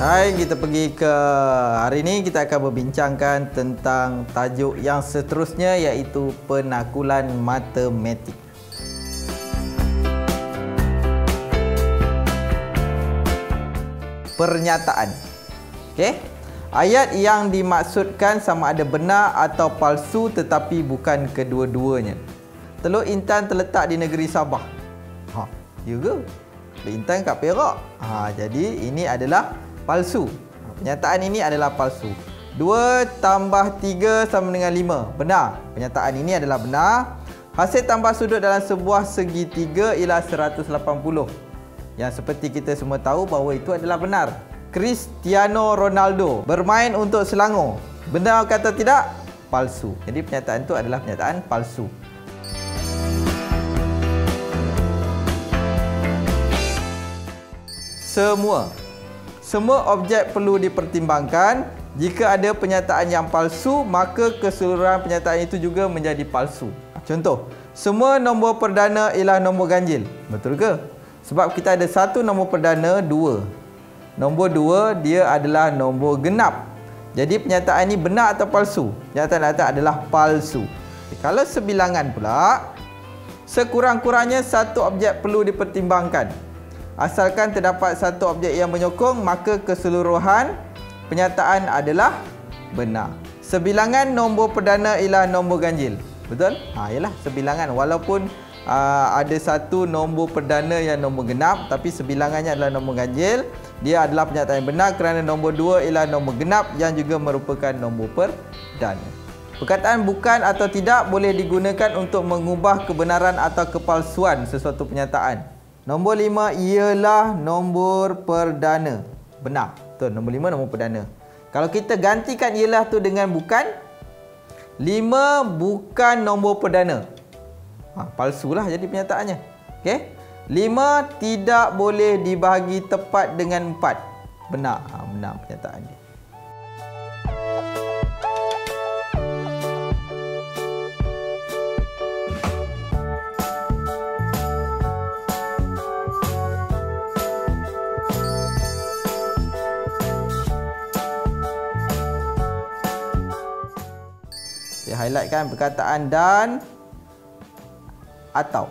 Hai, kita pergi ke hari ini kita akan berbincangkan tentang tajuk yang seterusnya iaitu penakulan matematik. Pernyataan. Okey. Ayat yang dimaksudkan sama ada benar atau palsu tetapi bukan kedua-duanya. Telur Intan terletak di negeri Sabah. Ya ke? Telur Intan kat Perak. Jadi ini adalah palsu. Pernyataan ini adalah palsu. 2 tambah 3 sama dengan 5. Benar. Pernyataan ini adalah benar. Hasil tambah sudut dalam sebuah segitiga ialah 180. Yang seperti kita semua tahu bahawa itu adalah benar. Cristiano Ronaldo bermain untuk Selangor. Benar kata tidak? Palsu. Jadi pernyataan itu adalah pernyataan palsu. Semua objek perlu dipertimbangkan. Jika ada pernyataan yang palsu, maka keseluruhan pernyataan itu juga menjadi palsu. Contoh, semua nombor perdana ialah nombor ganjil. Betul ke? Sebab kita ada satu nombor perdana, 2. Nombor 2 dia adalah nombor genap. Jadi pernyataan ini benar atau palsu? Pernyataan adalah palsu. Kalau sebilangan pula, sekurang-kurangnya satu objek perlu dipertimbangkan. Asalkan terdapat satu objek yang menyokong, maka keseluruhan pernyataan adalah benar. Sebilangan nombor perdana ialah nombor ganjil. Betul? Ialah sebilangan. Walaupun ada satu nombor perdana yang nombor genap, tapi sebilangannya adalah nombor ganjil. Dia adalah pernyataan yang benar kerana nombor 2 ialah nombor genap yang juga merupakan nombor perdana. Perkataan bukan atau tidak boleh digunakan untuk mengubah kebenaran atau kepalsuan sesuatu pernyataan. Nombor 5 ialah nombor perdana. Benar. Betul, nombor 5 nombor perdana. Kalau kita gantikan ialah tu dengan bukan, 5 bukan nombor perdana. Palsulah jadi pernyataannya. Okey? 5 tidak boleh dibahagi tepat dengan 4. Benar. Benar pernyataannya. Saya highlightkan perkataan dan atau.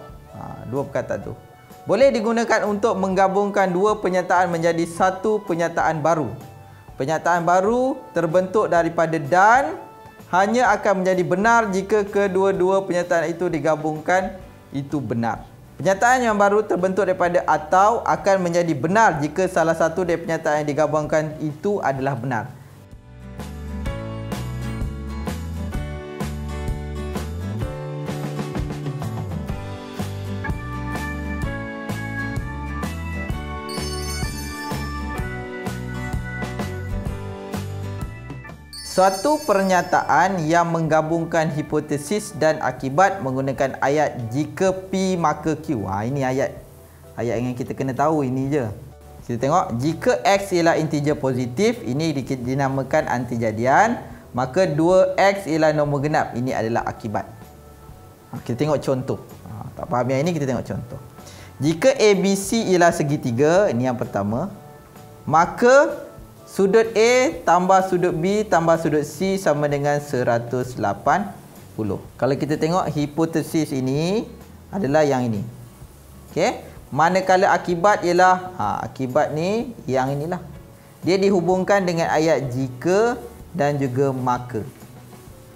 Dua perkataan tu boleh digunakan untuk menggabungkan dua pernyataan menjadi satu pernyataan baru. Pernyataan baru terbentuk daripada dan hanya akan menjadi benar jika kedua-dua pernyataan itu digabungkan itu benar. Pernyataan yang baru terbentuk daripada atau akan menjadi benar jika salah satu dari pernyataan yang digabungkan itu adalah benar. Suatu pernyataan yang menggabungkan hipotesis dan akibat menggunakan ayat jika P maka Q. Ini ayat yang kita kena tahu ini je. Kita tengok, jika X ialah integer positif, ini dinamakan antijadian, maka 2X ialah nombor genap, ini adalah akibat. Kita tengok contoh. Tak faham yang ini, kita tengok contoh. Jika ABC ialah segitiga, ini yang pertama, maka sudut A tambah sudut B tambah sudut C sama dengan 180. Kalau kita tengok hipotesis ini adalah yang ini. Okey. Manakala akibat ialah akibat ni yang inilah. Dia dihubungkan dengan ayat jika dan juga maka.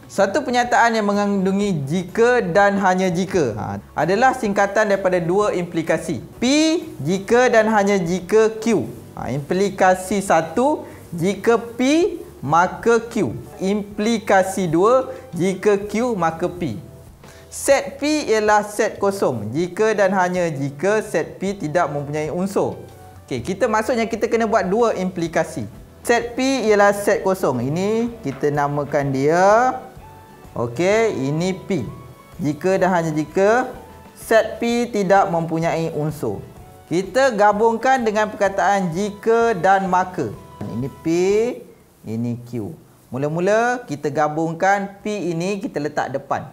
Satu pernyataan yang mengandungi jika dan hanya jika adalah singkatan daripada dua implikasi. P jika dan hanya jika Q. Implikasi 1, jika P maka Q. Implikasi 2, jika Q maka P. Set P ialah set kosong. Jika dan hanya jika set P tidak mempunyai unsur. Okey, maksudnya kita kena buat dua implikasi. Set P ialah set kosong. Ini kita namakan dia. Okey, ini P. Jika dan hanya jika set P tidak mempunyai unsur. Kita gabungkan dengan perkataan jika dan maka. Ini P, ini Q. Mula-mula kita gabungkan P ini kita letak depan.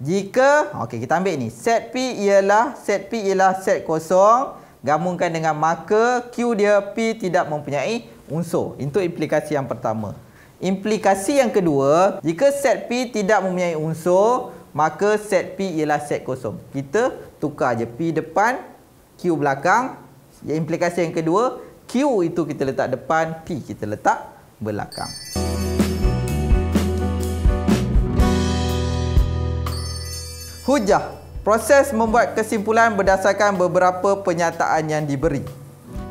Jika, okey kita ambil ni. Set P ialah set kosong. gabungkan dengan marker Q dia P tidak mempunyai unsur. Itu implikasi yang pertama. Implikasi yang kedua, jika set P tidak mempunyai unsur, maka set P ialah set kosong. Kita tukar je P depan, Q belakang. Implikasi yang kedua, Q itu kita letak depan, P kita letak belakang. Hujah. Proses membuat kesimpulan berdasarkan beberapa pernyataan yang diberi.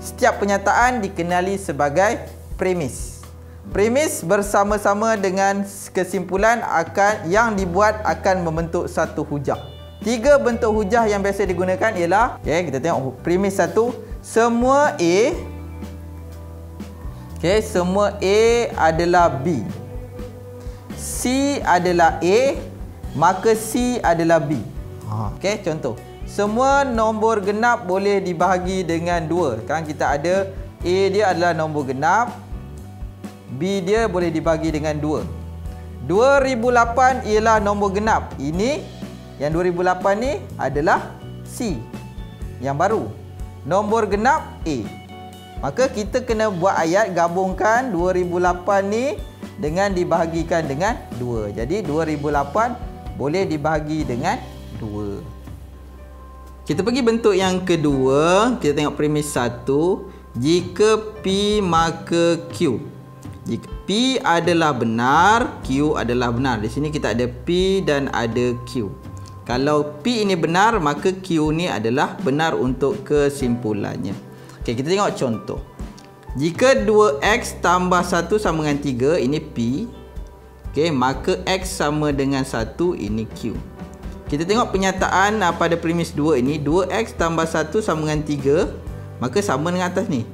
Setiap pernyataan dikenali sebagai premis. Premis bersama-sama dengan kesimpulan yang dibuat akan membentuk satu hujah. 3 bentuk hujah yang biasa digunakan ialah, kita tengok premis 1, semua A, semua A adalah B. C adalah A, maka C adalah B. Contoh. Semua nombor genap boleh dibahagi dengan 2. Sekarang kita ada A dia adalah nombor genap, B dia boleh dibagi dengan 2. 2008 ialah nombor genap. Ini yang 2008 ni adalah C yang baru. Nombor genap A. Maka kita kena buat ayat gabungkan 2008 ni dengan dibahagikan dengan 2. Jadi 2008 boleh dibahagi dengan 2. Kita pergi bentuk yang kedua. Kita tengok premis 1. Jika P maka Q. Jika P adalah benar, Q adalah benar. Di sini kita ada P dan ada Q. Kalau P ini benar, maka Q ni adalah benar untuk kesimpulannya. Kita tengok contoh. Jika 2X tambah 1 sama dengan 3, ini P. Maka X sama dengan 1, ini Q. Kita tengok pernyataan pada premis 2 ini. 2X tambah 1 sama dengan 3, maka sama dengan atas ni.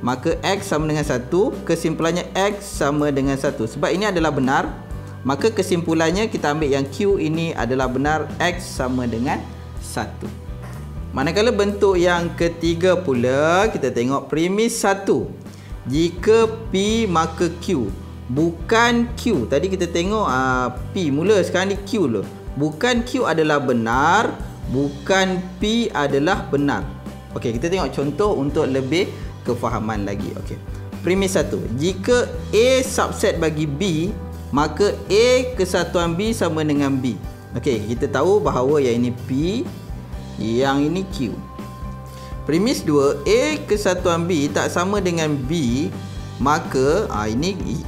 Maka X sama dengan 1. Kesimpulannya X sama dengan 1. Sebab ini adalah benar, maka kesimpulannya kita ambil yang Q ini adalah benar. X sama dengan 1. Manakala bentuk yang ketiga pula, kita tengok premis 1. Jika P maka Q. Bukan Q. Tadi kita tengok P mula, sekarang ni Q dulu. Bukan Q adalah benar, bukan P adalah benar. Kita tengok contoh untuk lebih kefahaman lagi. Premis 1. Jika A subset bagi B, maka A kesatuan B sama dengan B. Kita tahu bahawa yang ini P, yang ini Q. Premis 2. A kesatuan B tak sama dengan B, maka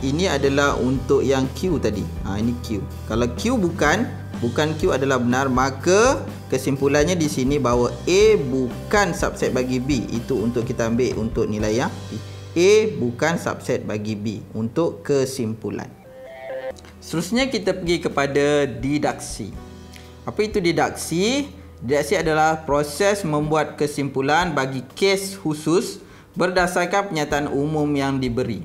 ini adalah untuk yang Q tadi. Ini Q. Kalau Q bukan Q adalah benar, maka kesimpulannya di sini bahawa A bukan subset bagi B. Itu untuk kita ambil untuk nilai yang P. A bukan subset bagi B untuk kesimpulan. Seterusnya kita pergi kepada didaksi. Apa itu didaksi? Didaksi adalah proses membuat kesimpulan bagi kes khusus berdasarkan pernyataan umum yang diberi.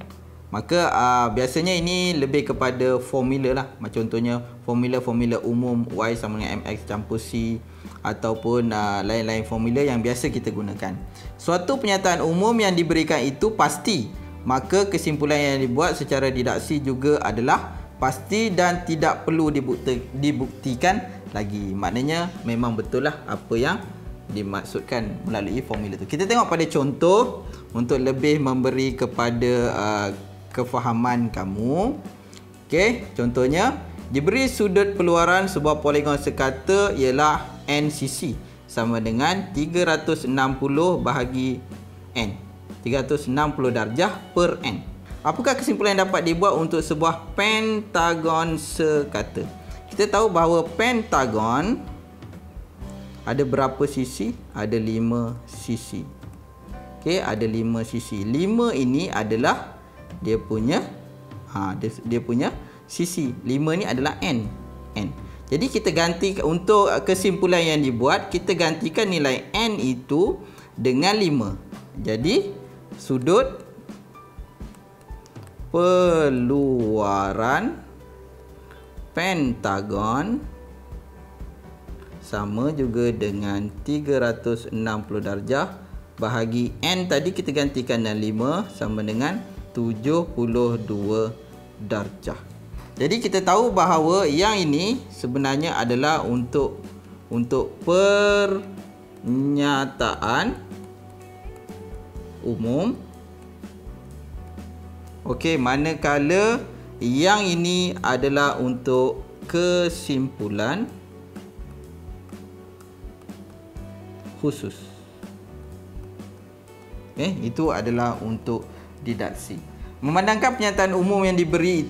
Maka biasanya ini lebih kepada formula lah. Macam contohnya formula umum Y sama dengan MX campur C, ataupun lain-lain formula yang biasa kita gunakan. Suatu pernyataan umum yang diberikan itu pasti, maka kesimpulan yang dibuat secara didaksi juga adalah pasti dan tidak perlu dibuktikan lagi. Maknanya memang betul lah apa yang dimaksudkan melalui formula tu. Kita tengok pada contoh untuk lebih memberi kepada kefahaman kamu. Contohnya diberi sudut peluaran sebuah poligon sekata ialah NCC sama dengan 360 bahagi N. 360 darjah per N. Apakah kesimpulan yang dapat dibuat untuk sebuah pentagon sekata? Kita tahu bahawa pentagon ada berapa sisi? Ada 5 sisi. Ada 5 sisi. 5 ini adalah dia punya sisi. 5 ni adalah N. Jadi kita ganti untuk kesimpulan yang dibuat, kita gantikan nilai N itu dengan 5. Jadi sudut peluaran pentagon sama juga dengan 360 darjah bahagi N tadi kita gantikan dengan 5 sama dengan 72 darjah. Jadi kita tahu bahawa yang ini sebenarnya adalah untuk pernyataan umum. Okey, manakala yang ini adalah untuk kesimpulan khusus. Itu adalah untuk didaksi. Memandangkan pernyataan umum yang diberi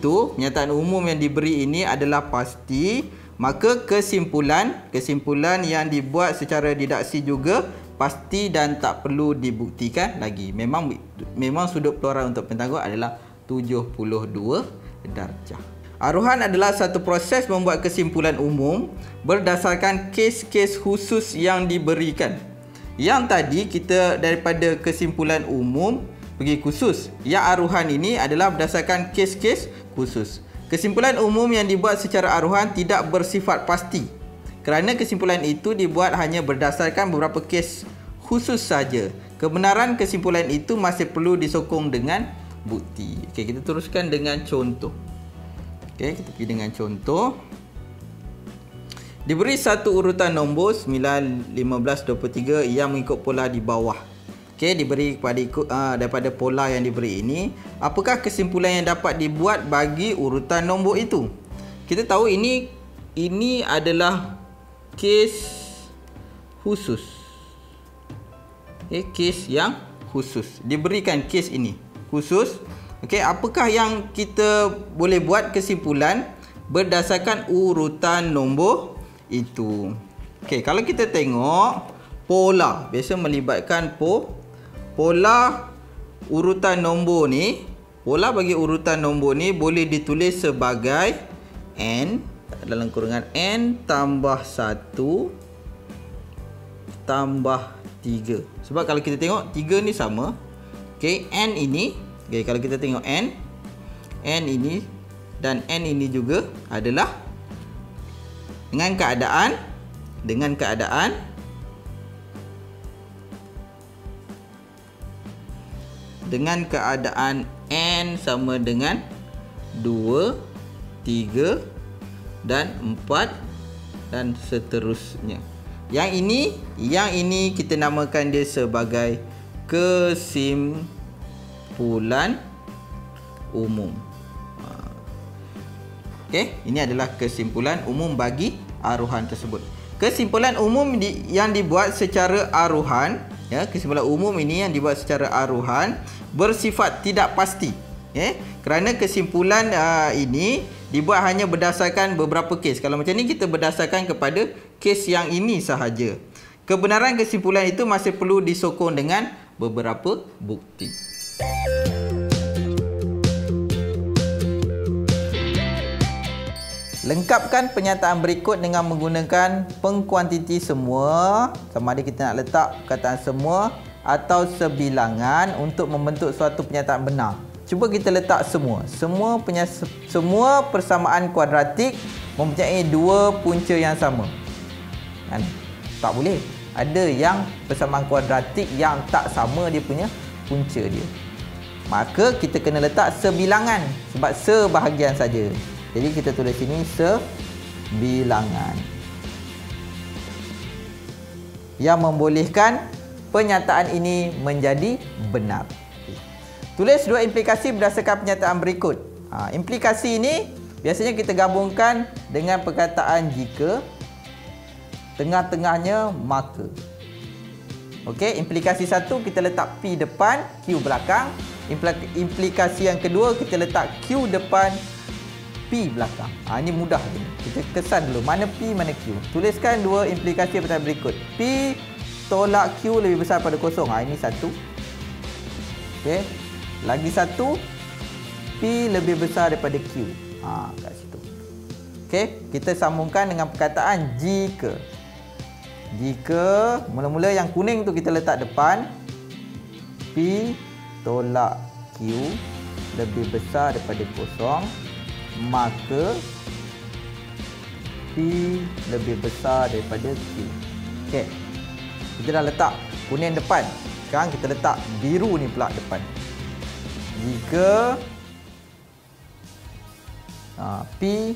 ini adalah pasti, maka kesimpulan yang dibuat secara didaksi juga pasti dan tak perlu dibuktikan lagi. Memang sudut plural untuk pentangguh adalah 72 darjah. Aruhan adalah satu proses membuat kesimpulan umum berdasarkan kes-kes khusus yang diberikan. Yang tadi kita daripada kesimpulan umum pergi khusus. Yang aruhan ini adalah berdasarkan kes-kes khusus. Kesimpulan umum yang dibuat secara aruhan tidak bersifat pasti, kerana kesimpulan itu dibuat hanya berdasarkan beberapa kes khusus saja. Kebenaran kesimpulan itu masih perlu disokong dengan bukti. Okey, kita teruskan dengan contoh. Okey, kita pergi dengan contoh. Diberi satu urutan nombor 9, 15, 23 yang mengikut pola di bawah. Okey, diberi daripada pola yang diberi ini, apakah kesimpulan yang dapat dibuat bagi urutan nombor itu? Kita tahu ini adalah kes khusus. Okey, kes yang khusus. Diberikan kes ini khusus. Okey, apakah yang kita boleh buat kesimpulan berdasarkan urutan nombor itu? Okey, kalau kita tengok pola, biasa melibatkan pola urutan nombor ni. Pola bagi urutan nombor ni boleh ditulis sebagai n dalam kurungan n tambah 1 tambah 3. Sebab kalau kita tengok 3 ni sama. Okey, n ini, okey, kalau kita tengok n ini dan n ini juga adalah dengan keadaan n sama dengan 2, 3 dan 4 dan seterusnya. Yang ini kita namakan dia sebagai kesimpulan umum. Okey, ini adalah kesimpulan umum bagi aruhan tersebut. Kesimpulan umum yang dibuat secara aruhan, kesimpulan umum ini yang dibuat secara aruhan bersifat tidak pasti. Kerana kesimpulan ini dibuat hanya berdasarkan beberapa kes. Kalau macam ni kita berdasarkan kepada kes yang ini sahaja. Kebenaran kesimpulan itu masih perlu disokong dengan beberapa bukti. Lengkapkan pernyataan berikut dengan menggunakan pengkuantiti semua. Sama ada kita nak letak perkataan semua atau sebilangan untuk membentuk suatu pernyataan benar. Cuba kita letak semua. Semua persamaan kuadratik mempunyai dua punca yang sama. Kan? Tak boleh. Ada yang persamaan kuadratik yang tak sama dia punya punca dia. Maka kita kena letak sebilangan sebab sebahagian saja. Jadi kita tulis sini sebilangan yang membolehkan pernyataan ini menjadi benar. Tulis dua implikasi berdasarkan pernyataan berikut. Implikasi ini biasanya kita gabungkan dengan perkataan jika, tengah-tengahnya maka. Okey, implikasi satu kita letak P depan, Q belakang. Implikasi yang kedua kita letak Q depan, P belakang. Ini mudah je. Kita kesan dulu mana P mana Q. Tuliskan dua implikasi perkataan berikut. P tolak Q lebih besar pada kosong. Ini satu. Okey. Lagi satu, P lebih besar daripada Q. Kat situ. Okey, kita sambungkan dengan perkataan jika. Jika mula-mula yang kuning tu kita letak depan, P tolak Q lebih besar daripada kosong, maka P lebih besar daripada Q. Okey. Kita dah letak kuning depan. Sekarang kita letak biru ni pula depan. Jika P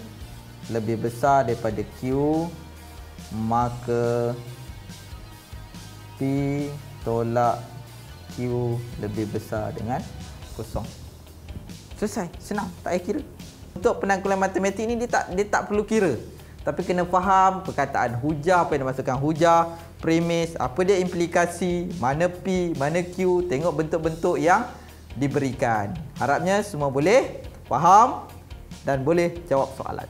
lebih besar daripada Q, maka P tolak Q lebih besar dengan kosong. Selesai, senang, tak payah kira. Untuk penanggulangan matematik ni dia tak perlu kira. Tapi kena faham perkataan hujah, apa yang dimaksudkan hujah, premis, apa dia implikasi, mana P, mana Q, tengok bentuk-bentuk yang diberikan. Harapnya semua boleh faham dan boleh jawab soalan.